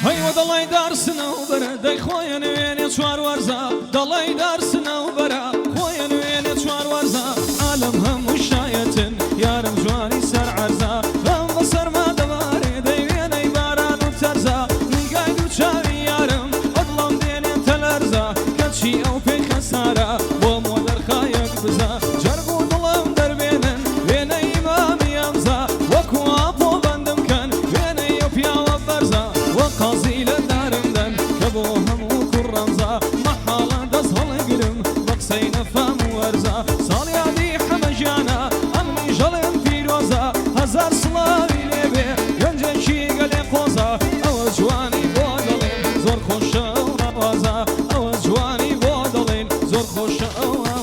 هەیوە دەڵی دارسنە و بەرە دەی خۆیە نوێنێ چوار وەرزە دەڵی دارسنە و بەرە خۆیە نوێنێ چوار وەرزە عالەم هەموو شایەتن یارم جوانی سەر عەرزە بەم بەسەرما دەبارێ دەیوێنەی باران و تەرزە نیگای دوو چاوی یارم ئەدڵم دێنێتە لەرزە کەچی ئەو پێی خەسارە بۆ مۆ دەرخایەک بزە جەرگ و دڵم دەربێنن وێنەی ئیمامی ئەمزە وەکو ئاپۆ بەندم کەن وێنەی ئەو پیاوە بەرزە وە قازی لە دارم دەن کە بۆ هەموو کوڕەمزە مەحاڵە دەست هەڵەگرم بە قسەی نەفام و وەرزە ساڵیادی حەمەژیانە ئەمنی ژەڵێن پیرۆزە هەزار سڵاوی لێبێ گەنجێکی گەلێ قۆزە ئەوە جوانی بۆ دەڵێن زۆر خۆشە و ڕەوازە ئەوە جوانی بۆ دەڵێن زۆر خۆشە ئەوە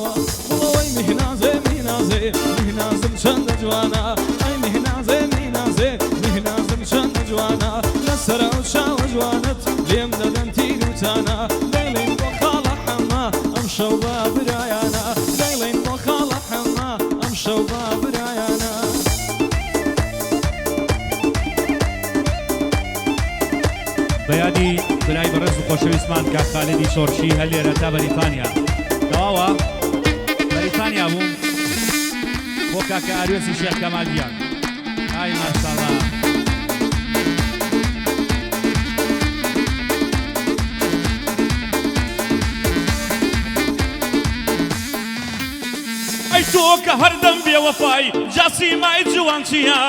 بڵەوەی میهنازێ میهنازێ میهنازم چەندە جوانە ئەی میهنازێ میهنازێ میهنازم چەندە جوانە لەسەر ئەو چاوە جوانت لێم دەدەن تیر و تانە دەیڵێن بۆ خاڵە حەما ئەم شەو بە برایانە دەیڵێن بۆ خاڵە حەما ئەم شەو بە برایانە بەیادی برای بەڕێز و خۆشەویستمان کاک خالێدی شۆرشی هەلێرە تا بەریتانیا داواوە بەریتانیا بووم بۆ کاکە ئاروێسی شێخ کەمالیان ئای ماشاڵڵا ئەی تۆ کە هەردەم بێوەفای جاسیمای جوان چییە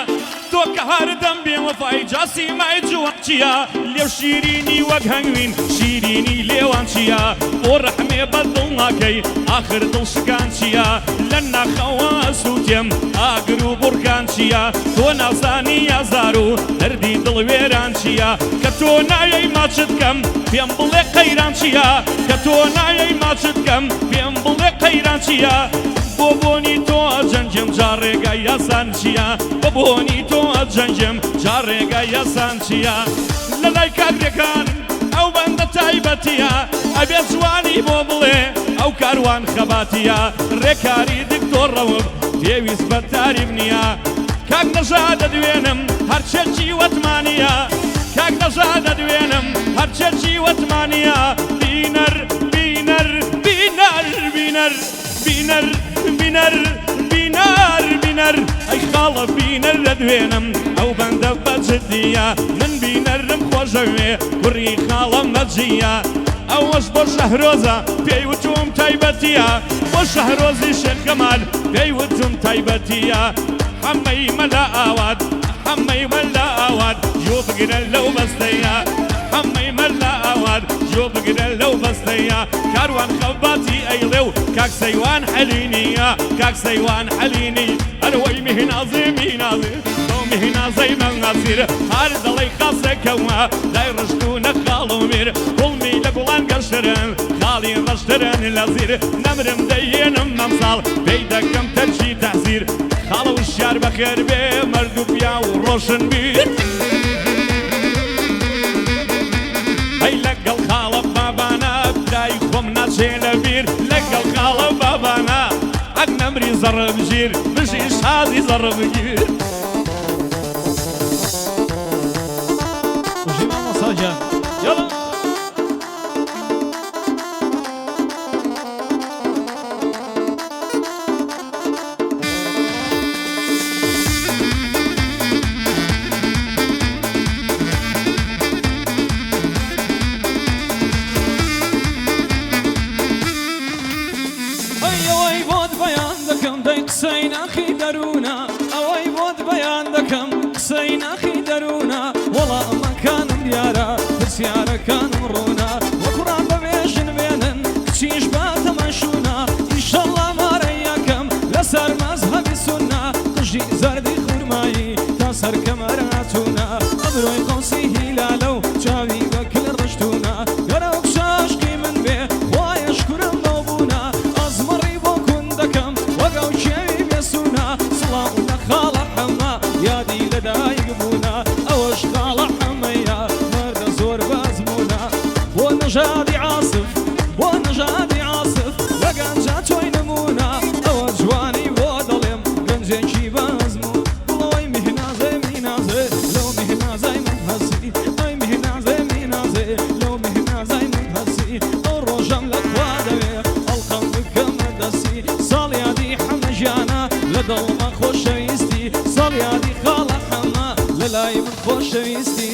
تۆ کە هەردەم بێوەفای جاسیمای جوان چییە لێو شیرینی وەک هەنگوین شیرینی لێوان چییە بۆ ڕەحمێ بەدڵ ناکەی ئاخر دڵشکان چییە لە ناخەوە سووتێم ئاگر و بوڕکان چییە تۆ نازانی یازار و دەردی دڵوێران چییە کە تۆ نایەی ماچت کەم پێم بڵێ قەیران چییە کە تۆ نایەی ماچت کەم پێم بڵێ قەیران چییە بۆ بۆنی تۆ ئەجەنجم جا ڕێگای یاسان چییە بۆ بۆنی تۆ ئەجەنجم جا ڕێگای یاسان چییە لە لای کاگرەکان ئەو بەندە تایبەتیە ئەبێ جوانی بۆ بڵێ ئەو کاروان خەباتیە ڕێکاری دکتۆڕەوە پێویست بە تاریف نییە کاک نەژا دەدوێنم هەرچێکی وەتمانیە کاک نەژا دەدوێنم هەرچێکی وەتمانیە بینەر بینەر بینەر بینەر بینەر بینەر بینەر بینەر ئەی خاڵە بینەر دەدوێنم ئەو بەندە بەجددیە من بینەرم خۆشەوێ کوڕی خاڵە مەجیە ئەوەش بۆ شەهرۆزە پێی وتوم تایبەتیە بۆ شەهرۆزی شێخ کەمال پێی وتم تایبەتیە حەمەی مەلا ئاوات حەمەی مەلا ئاوات یۆ بگرە لەو بەستەیە حەمەی مەلا ئاوات یۆ بگرە لەو بەستەیە کاروان خەباتی ئەیڵێ و کاک سەیوان حەلینیە کاک سەیوان حەلینی ئەرەوەی میهنازێ میهنازێ تۆ میهنازەی مەنازیر هەر دەڵی خاسێکەوە لای ڕشتونە خاڵ و میر گوڵمی لە گوڵان گەشترن خاڵی ڕەشترن لە زیر نەمرم دەیێنم مەمساڵ پێی دەکەم تەرشی تەحزیر خاڵە و شار بەخێر بێ مەرد و پیا و ڕۆشن بیر ئەی لەگەڵ خاڵە بابانە دای خۆم ناچێ لە بیر لەگەڵ خاڵە بابانە ئەک نەمری زەڕە بژیر بژی شادی زەڕە بگیر وژیما مەساجە یاڵا قسەی ناخی دەروونە ئەوەی بۆت بەیان دەکەم قسەی ناخی دەروونە وەڵا ئەمەکانم دیارە پرسیارەکانم ڕوونە وەکوڕان بەبێژن بێنن کچیش باتەمەشوونە ئیشەڵڵا مارەی یەکەم لەسەر مەزهەبی سونە قژی زەردی خورمایی تا سەر کەمەراتونە ئەبرۆی قەوسی هیلالە و چاوی بەکل ڕشتونە گەرە و کشاشکی من بێ وایە شکورم بەو بوونە ئەزمەڕی بۆ کون دەکەم وەگەو شێوی بێسوونە سڵاو لە خاڵە حەما یادی لەدایک بوونە ئەوەش خاڵە حەمەیە مەردە زۆر بەزمونە بۆ نەژادی عاسف بۆ نەژادی عاسف لە گەنجە تۆی نمونە ئەوە جوانی بۆ دەڵێم گەنجێکی بەزمونە بەلای من خۆشەویستی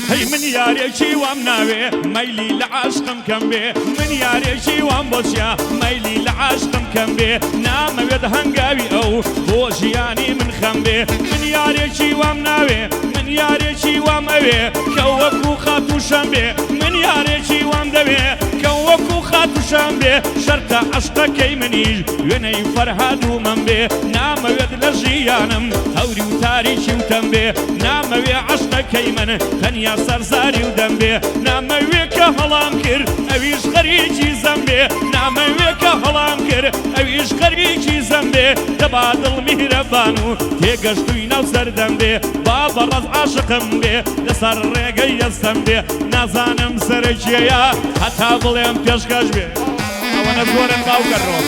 هەی من یارێکی وام ناوێ مەیلی لە عاشقم کەم بێ من یارێکی وام بۆچیا مەیلی لە عاشقم کەم بێ نامەوێت هەنگاوی ئەو بۆ ژیانی من خەم بێ من یارێکی وام ناوێ من یارێکی وام ئەوێ کە وەکو خاتوشەم بێ من یارێکی وام دەوێ کە وەکو خاتوشەم بێ شەرتە عەشقەکەی منیش وێنەی فەرهاد و من بێ نامەوێت لە ژیانم هەوری و تاریکی وتەم بێ نامەوێ عەشقەکەی من تەنیا سەرزاری و دەم بێ نامەوێ کە هەڵام کرد ئەویش خەریکی زەم بێ نامەوێ کە هەڵام کرد ئەویش خەریکی زەم بێ دەبا دڵ میهرەبان و تێگەشتووی ناو سەردەم بێ با بەڕەز عاشقم بێ لەسەر ڕێگەی دەستەم بێ نازانم سەرکیەیە هەتا بڵێم پێشکەش بێ ئەوەنە زۆرن باوکەڕۆ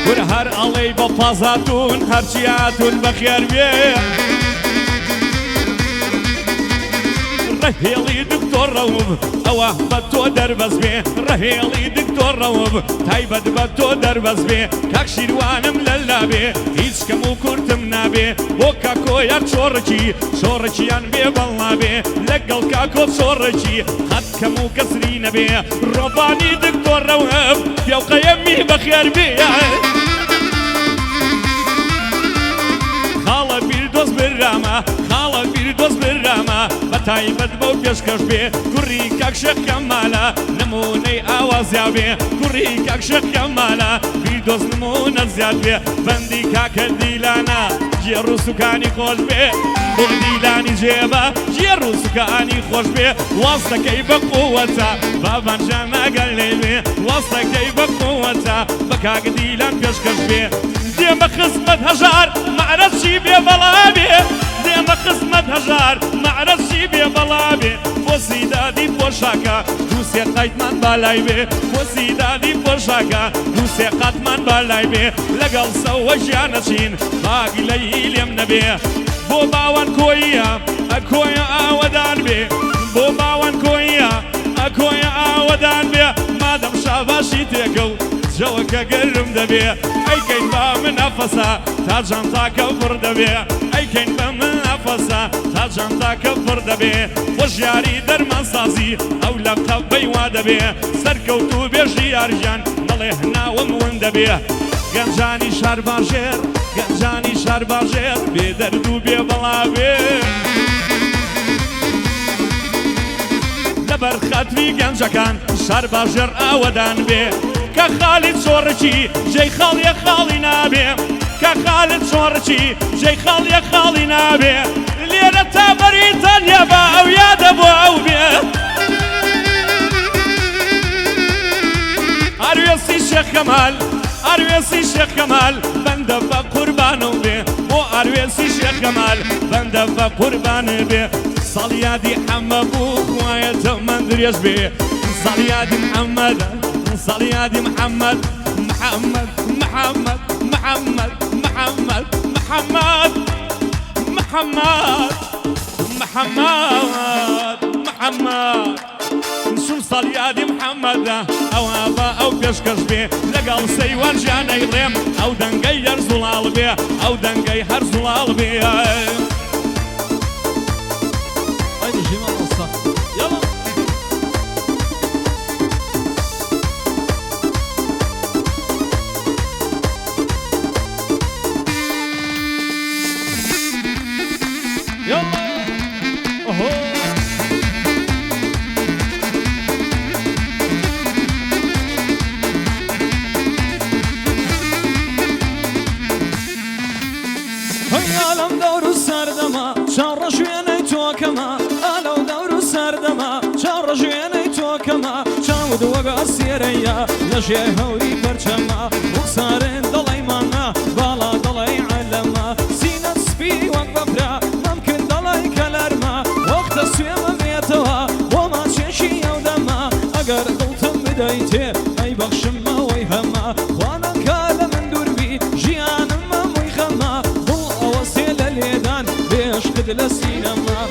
ور هەر ئەڵێی بە پازاتون هەرچیاتون بەخێر بێ ڕەهێڵی دکتۆڕەوم ئەوە بە تۆ دەربەز بێ ڕەهێڵی دکتۆڕەوم تایبەت بە تۆ دەربەز بێ کاک شیروانم لەلا بێ هیچ کەم و کورتم نابێ بۆ کاکۆیە شۆڕەکییان بێ بەڵا بێ لەگەڵ کاکۆ شۆڕەکی قەت کەم و کەسری نەبێ ڕۆبانی دکتۆڕەوم پێوقەیەمی بەخێر بێ خاڵە بیردۆست برامە خاڵە بیردۆست برامە بە تایبەت بەو پێشکەش بێ کوڕی کاک شێخ کەمالە نمونەی ئاوازیا بێ کوڕی کاک شێخ کەمالە بیردۆست نمونە زیاد بێ بەندی کاکە دیلانە جێڕ و سوکانی خۆش بێ بۆ دیلانی جێبە جێڕ و سوکانی خۆش بێ واستەکەی بە قووەتە بابانجان ئەگەر لێ بێ واستەکەی بە قووەتە بە کاک دیلان پێشکەش بێ دێمە خزمەت هەژار مەعرەزی بێ بەڵا بێ دێمە خزمەت هەژار مەعرەزی بێ بەڵا بێ بۆ سیدادی پۆشاکە دووسێ قەیتمان بالای بێ بۆ سیدادی پۆشاکە دووسێ قەتمان بالای بێ لەگەڵ سەوە ژیانەچین باگی لەی لێم نەبێ بۆ باوان کۆیە ئەکۆیە ئاوەدان بێ بۆ باوان کۆیە ئەکۆیە ئاوەدان بێ مادەم شاباشی تێکە و جەوەکە گەرم دەبێ ئەیکەین بە من ئەفەسە تا جانتاکە پڕ دەبێ ئەیکەین بە من ئەفەسە تا جانتاکە پڕ دەبێ بۆ ژیاری دەرمانسازی ئەو لە قەبەی وا دەبێ سەرکەوتوو بێژی یاریان دەڵێ هەناوەم ون دەبێ گەنجانی شار باژێر گەنجانی شار باژێر بێ دەرد و بێ بەڵا بێ لەبەر خەتری گەنجەکان شار باژێر ئاوەدان بێ کە خاڵید شۆڕەکی جێی خاڵیە خاڵی نابێ کە خالید شۆڕەکی جێی خاڵیە خاڵی نابێ لێرە تا بەریتانیا بە ئەو یادە بۆ ئەو بێ ئاروێسی شێخ کەمال ئاروێسی شێخ کەمال بەندە بە قوربانە بێ بۆ ئاروێسی شێخ کەمال بەندە بە قوربانە بێ ساڵیادی حەمە بوو خوایەتە من درێژ بێ ساڵیادی محەممەدە صليادي محمد محمد محمد محمد محمد محمد محمد محمد محمد نشوف صليادي محمد او ابا او كشكش بيه لقال سيوان جانا يضيم او دنقي يرزلال بيه او دنقي هرزلال بيه هايدي جمال الصح يلا عالم دور سردما شار شويني توكما الو دور سردما شار شويني توكما شاود وقع سيريا لشي هوري برشما وصارن ضلي مانا بالا ضلي علما سينة سبي وقفرا ممكن ضلي كلرما بدەیتێ ئەی بەخشمەوەی هەما خوانەکە لە من دووربی ژیانم هەمووی خەما دڵ ئەوەسێ لە لێدان بێشکت لە سینەما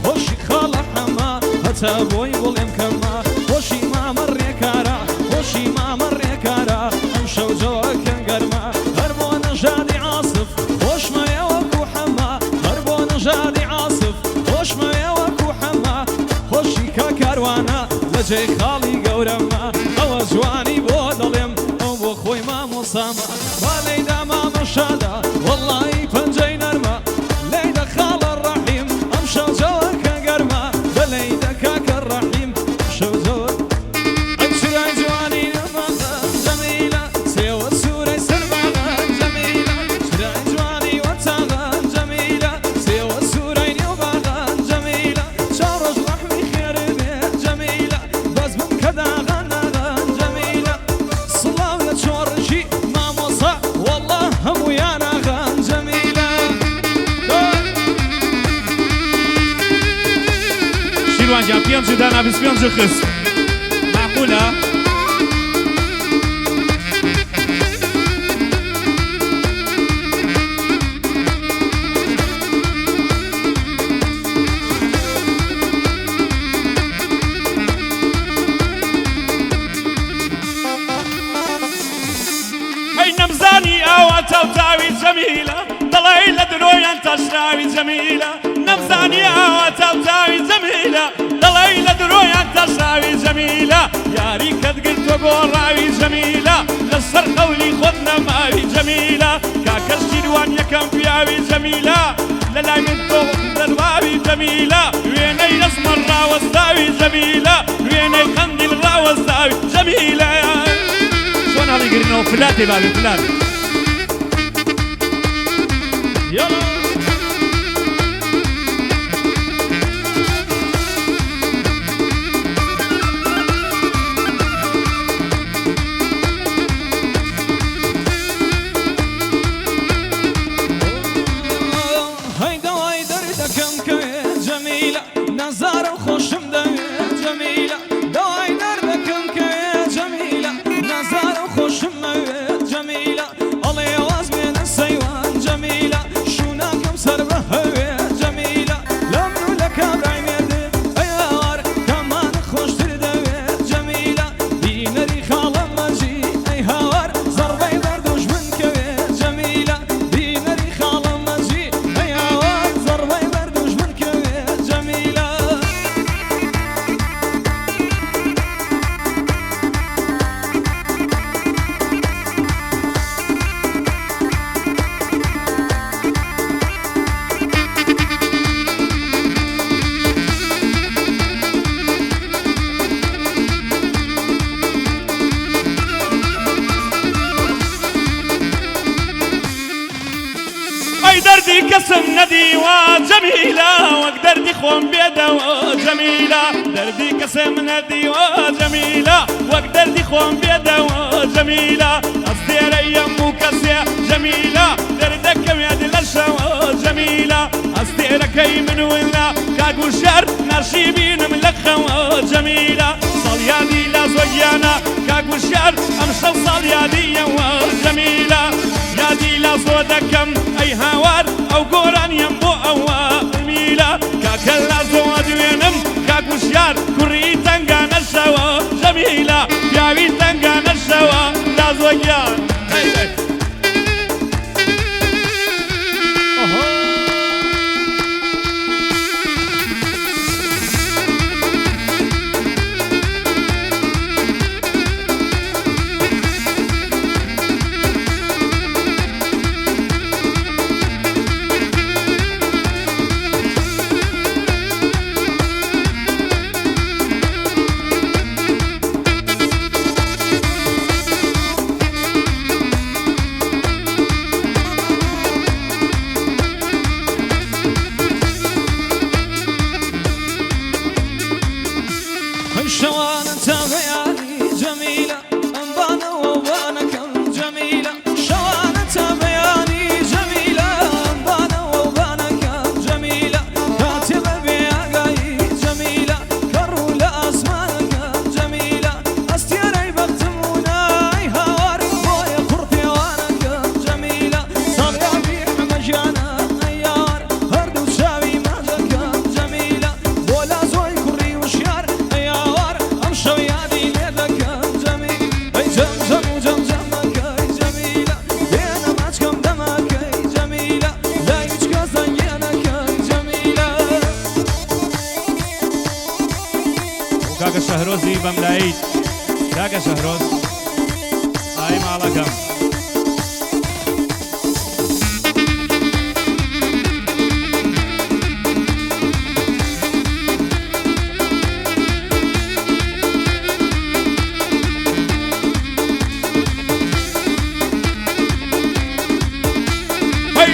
خۆشی خاڵە حەما هەتا بۆی بڵێم کەما خۆشی مامە ڕێکارە خۆشی مامە ڕێکارە ئەم شەو جەوەکە گەرما هەر بۆ نەژادی عاسف خۆشمەوێ وەکو حەما هەر بۆ نەژادی عاسف خۆشمەوێ وەکو حەما خۆشی کاکاروانە لە جێی خاڵی گەورەمە ئەوە جوانی بۆ دەڵێم ئەو بۆ خۆی مامۆسامە وا لەیدا مامە شادە وەڵڵی پەنجەی نەرمە لەیدە خاڵە ڕەحیم ئەم شەو جەوەکە گەرمە بە لەیدە کاکە ڕەحیم شەو جەوە ئەی چرای جوانی نەمەغە جەمیلە سێوە سوورەی سەرماغە جەمیلە چرای جوانی وەتاغە جەمیلە سێوە سوورەی نێوباغە جەمیلە چاو ڕۆژ ڕەحمی خێرە بێ جەمیلە بەس بم کە داغە ناغە جەمیلە سڵاو لە چۆڕژی مامۆسا وەڵڵا هەموویان ئاغە جەمیلە شیروان جان پێنج دانا بیست پێنج خست معقولە؟ ئەی نەمزانی ئاوا تاوتاوی جەمیلە دەڵێی لە درۆیان تەشراوی جەمیلە نەمزانی ئاوا تاوتاوی جەمیلە دەڵێی لە درۆیان تەشراوی جەمیلە یاری کەت گرتووە گۆڕاوی جەمیلە لەسەر قەولی خۆت نەماوی جەمیلە کاکە شیروان یەکەم پیاوی جەمیلە لە لای من تۆ دەرواوی جەمیلە وێنەی ڕسمە ڕاوەستاوی جەمیلە وێنەی قەندیل ڕاوەستاوی جەمیلە چۆن هەڵیگرنەوە فلاتێ بابێ فلات یاڵا هەی دەوای دەردەکەم کەوێ جەمیلە نەزارم خۆشم دەوێ جەمیلە دەوای دەردەکەم کەوێ جەمیلە نەزارم خۆشم نەوێ جەمیلە ئەڵێ واز بێنە سەیوان جەمیلە شووناکەم سەر بە هەوێ جەمیلە لە من و لە کابرای مێردێ ئەی هاوار کامان خۆشتر دەوێ جەمیلە بینەری خاڵە مەجی ئەی هاوار زەڕبەی بەردوژمن کەوێ جەمیلە بینەری خاڵە مەجی ئەی هاوار زەڕبەی بەردوژمن کەوێ جەمیلە ئەی دەردی کەسم نەدیوە جەمیلە وەک دەردی خۆم بێدەوە جەمیلە دەردی کەسم نەدیوە جەمیلە وەک دەردی خۆم بێدەوە جەمیلە ئەستێرەیەم و کەسێ جەمیلە دەردەکەوێت لە شەوە جەمیلە ئەستێرەکەی من ولا کاگو شەر نەرشی بینم لە خەوە جەمیلە ساڵیادی لە زۆگیانە کاگو شەر ئەم شەو ساڵیادیەوە جەمیلە یادی لە زۆ دەکەم ئەی هاوار ئەو گۆرانیم بۆ ئەوە میلە کاکە لە زۆ دوێنم کاگوشیار کوڕی تەنگانە شەوە جەمیلە پیاوی تەنگانە شەوە لا زۆگیان بەملایت کاکە شەهرۆز ئای ماڵەکەم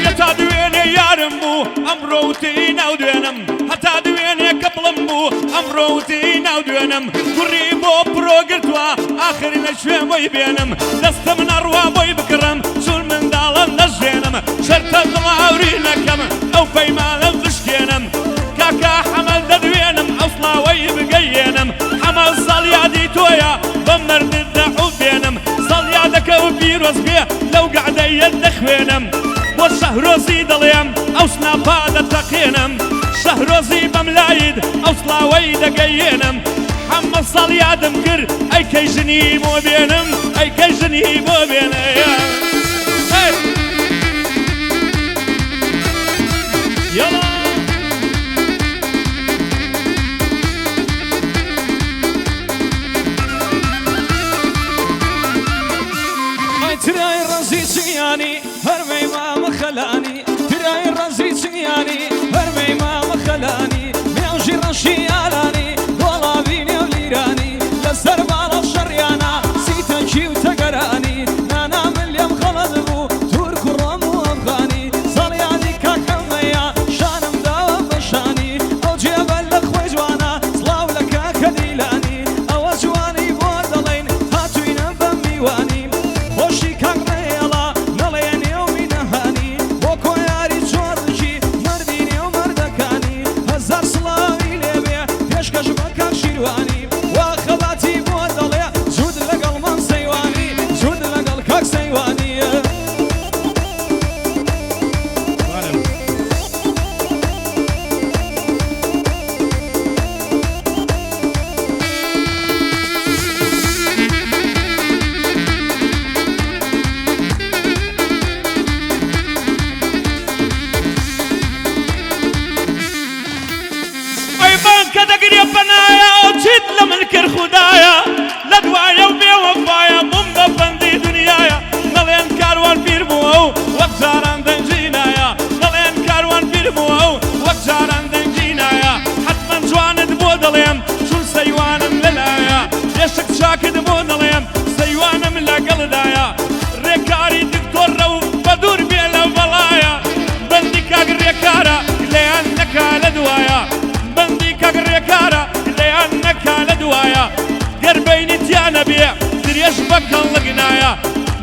هەتا دوێنێ یارم بوو ئەمڕۆ وتی ناو دوێنم هەتا دوێنێ کەپڵم بوو ئەمڕۆ وتی ناو دوێنم کوڕی بۆ پرۆگرتووە ئاخر لە شوێن بۆی بێنم دەستم نەڕوا بۆی بکڕم چون منداڵم نەژێنم شەرتە دڵاوری نەکەم ئەو پەیمانە بشکێنم کاکا حەمەل دەدوێنم ئەو سڵاوەی بگەیێنم حەمەل سەڵیادی تۆیە بەم مەردت دەعوت بێنم سەڵیادەکە و پیرۆز بێ لەو گەعدەیەت دەخوێنم بۆ شەهرۆزی دەڵێم ئەو سناپا دەتەقێنم شەهرۆزی بەملایت ئەو سڵاوەی دەگەیێنم حەمە ساڵ یادم کرد ئەی کەی ژنی بۆ بێنم ئەی کەی ژنی بۆ بێنە یەڵا ترای ڕەزی چیانی هەرمەی مامە خەلانی ترای ڕەزی چیانی هەرمەی مامە خەلانی میاژی ڕەشی ئالانی وەڵاوی نێو لیرانی لەسەر باڵە شەڕیانە سیتەنکی و تەگەرانی نانا من لێم خەڵەت بوو تورک و ڕۆم و ئەفغانی سەڵیانی کاکەمەیە شانم داوە بەشانی ئەو جێبە لە خۆی جوانە سڵاو لە کاکە دیلانی ئەوە جوانی بۆ دەڵێن هاتووینە بە میوانی خۆشی کاکڕێڵە نەڵێ نێو مینەهانی بۆ کۆیاری چۆڕژی مەردی نێو مەردەکانی هەزار سڵاوی لێبێ پێشکەش بە کاک شیروانی وا خەباتی بۆ دەڵێ زود لەگەڵ من سەیوانی زود لەگەڵ کاک سەیوانی کە دەگرێ پەنایە ئەو چیت لە من کرد خودایە لە دوایە و بێوەفایە موم بە بەندی دنیایە نەڵێن کاروان پیر بووە و وەک جاران دەنگی نایە نەڵێن کاروان پیر بووە و وەک جاران دەنگی نایە حتمەن جوانت بۆ دەڵێم چون سەیوانم لەلایە دێشک چاکت بۆ دەڵێم سەیوانم لەگەڵدایە ڕێکاری دکتۆڕە و بە دوور بێ لەو بەڵایە بەندی کاک ڕێکارە لێیان نەکا لە دوایە بەندی کەگڕێکارە لێیان نەکا لە دوایە گەر بەینی تیانە بێ درێژ بەکەڵ لەگنایە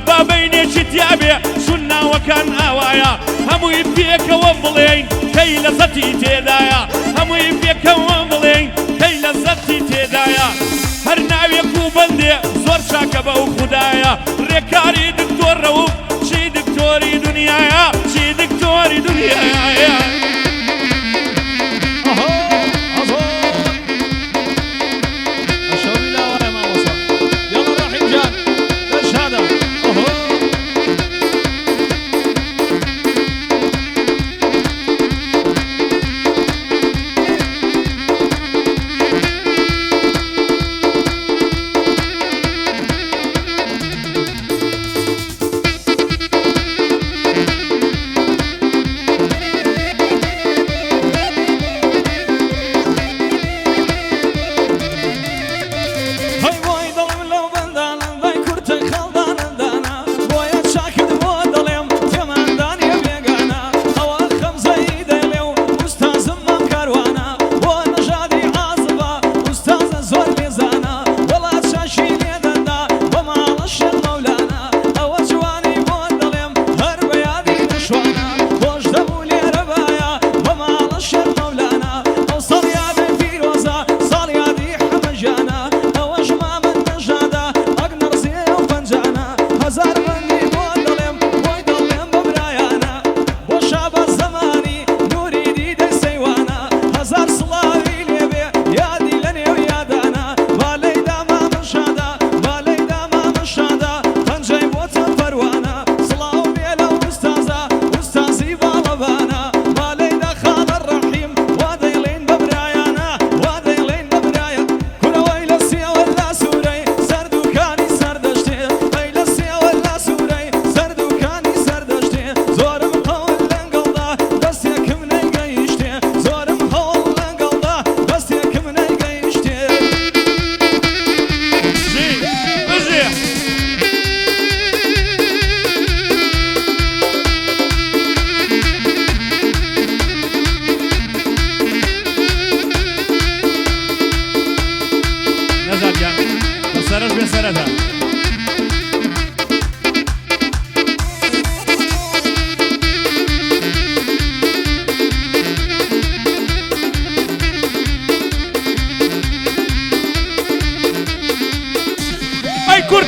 با بەینێکی تیا بێ چون ناوەکان ئاوایە هەمووی پێکەوە بڵێین کەی لەزەتی تێدایە هەمووی پێکەوە بڵێین کەی لەزەتی تێدایە هەر ناوێک و بەندێ زۆر چاکە بە ئەو خودایە ڕێکاری دکتۆڕە و چی دکتۆری دنیایە چی دکتۆری دنیایە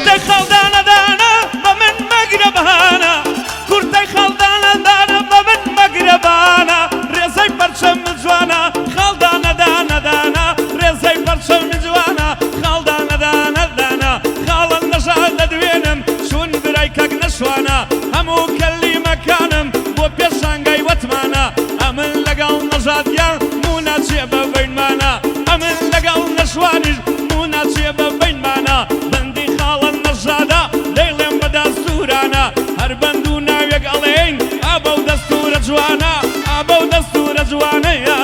کورتەی خەڵدانە دانە بە من مەگرەبانە کورتەی خەڵدانە دانە بە من مەگرەبانە ڕێزەی پەرچەم جوانە خەڵدانە دانە دانە ڕێزەی پەرچەم جوانە خەڵدانە دانە دانە خاڵە نەژاد دەدوێنم چون برای کەک نەشوانە هەموو کەلیمەکانم بۆ پێشانگای وەتمانە ئەمن لەگەڵ نەژادیان موناچێ بە بینمانە ئەمن لەگەڵ نەشوانیش موناچێ بە بینمانە بەندی خاڵە نەژادە دەیڵێم بە دەستورانە هەر بەند و ناوێک ئەڵێین ئابە و دەستورە جوانە ئابە و دەستورە جوانەیە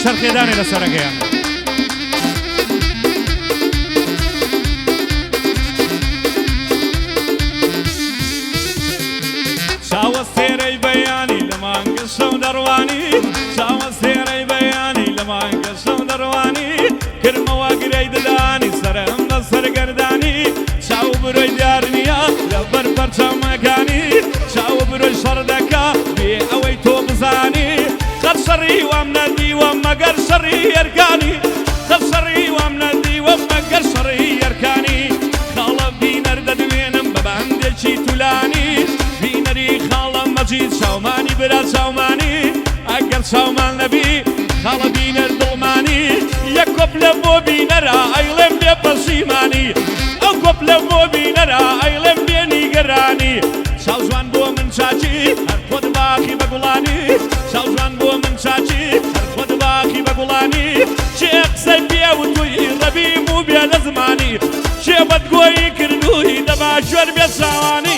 شەرخێدانێ لەسەرەکەیە چاوە سێرەی بەیانی لە مانگە شەو دەڕوانی چاوە سێرەی بەیانی لە مانگە شەو دەڕوانی کرمەوە گرەی ددانی سەرم بە سەرگەردانی چاو برۆی دیار نییە لەبەر پەرچەمەکانی چاوە برۆی شەڕ دەکا بێ ئەوەی تۆ بزانی خەر شەڕی وام نەدیوە مەگەر شەڕی یەرکانی خەر شەڕی وام نەدیوە مەگەر شەڕی یەرکانی خاڵە بینەر دەدوێنم بە بەندێکی تولانی بینەری خاڵە مەجید چاومانی برا چاومانی ئەگەر چاومان نەبی خاڵە بینەر دڵمانی یەک کۆپلە بۆ بینەرە ئەیڵێم بێ پەشیمانی ئەو کۆپلە بۆ بینەرە ئەیڵێم بێ نیگەرانی چاو جوان بۆ من چاچی هەر خۆت باقی بە گوڵانی چاو جوان بۆ من چاچی هەر خۆت باقی بە گوڵانی چێ قسەی پێ و توی ڕەبیم و بێ لە زمانی چێ بەدگۆیی کردووی دەبا ژێر بێ چاوانی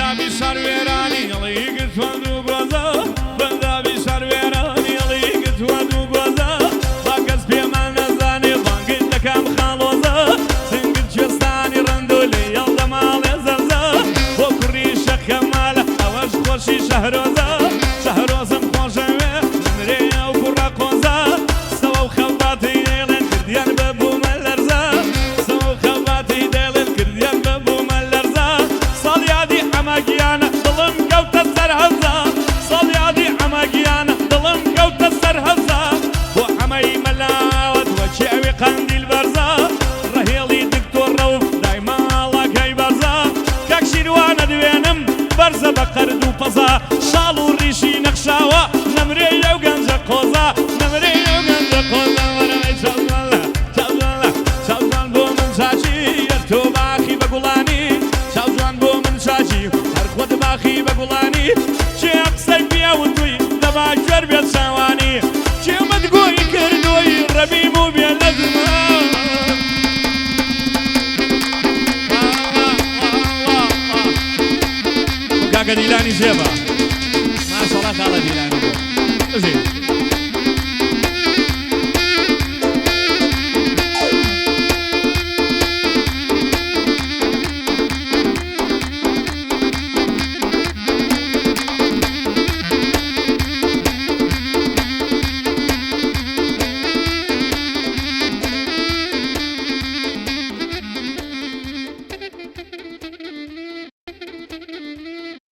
بەندابی سەروێرانی ئەڵی گرتووە دوو گۆزە بەندابی سەروێرانی ئەڵی گرتووە دوو گۆزە با کەس پێمان نەزانێ بانگت دەکەم خاڵۆزە سنگت کوێستانی ڕەندۆلێ هێڵدە ماڵێ زەرزە بۆ کوڕی شەخەمالە ئەوەش خۆشی شەهرۆزە شەهرۆزم خۆشەوێ نمرێە و کوڕە قۆزە سەوە و خەڵباتی دێڵێن کردیان بەبوومە لەرزە سەوە و خەڵباتی دێڵێن کردیان بەبوومە لەرزە ساڵیادی ئەمەگیانە دڵم کەوتە سەر هەزە ساڵیادی ئەمەگیانە دڵم کەوتە سەر هەزە بۆ ئەمەی مەلاوەت وەچی ئەوی قەندیل بەرزە ڕەهێڵی دکتۆر ڕەوف دایماڵەکەی بەرزە کاک شیروانە دوێنم بەرزە بە قەرد و پەزە شاڵ و ڕیشی نەخشاوە نەمرێ ئەو گەنجە قۆزە نەمرێ ئەو گەنجە قۆزە وەرەوەی چاوزانە چاوزانە چاوزان بۆ من چاچی یەر تۆ باخی بە گوڵانی چاوزان بۆ من چاچی هەر خۆت باخی بە گوڵانی چێ قسەی پێوتووی لە باکوێر بێت چاوانی